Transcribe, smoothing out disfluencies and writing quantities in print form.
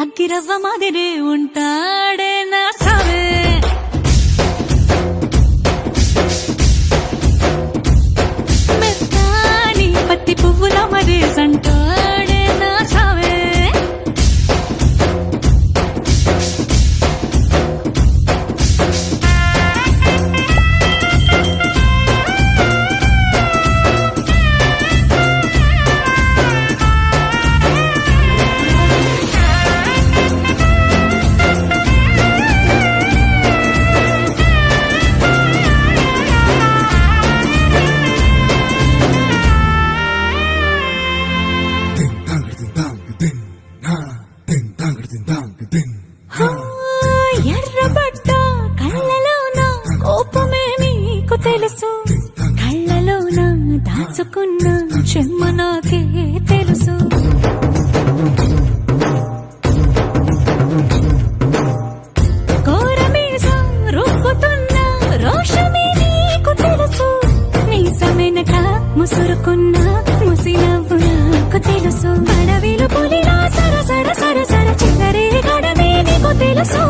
అగ్గిరవ్వ మాదిరి ఉంటాడే నా సావే. మెత్తాని పత్తి పువ్వుల మరి సంటాడే నా సావే. ఎర్రబడ్డ కళ్ళలోన కోపమే నీకు తెలుసు, కళ్ళలోన దాచుకున్న చెమ్మ నాకే తెలుసు. కోరమీసం రుబ్బుతున్న రోషమే నీకు తెలుసు, మీసమెనక ముసురుకున్న ముసినవ్వు నాకు తెలుసు. అడవిలు పులిలా సర సర సర సర చిల్లరే గడమే నీకు తెలుసు.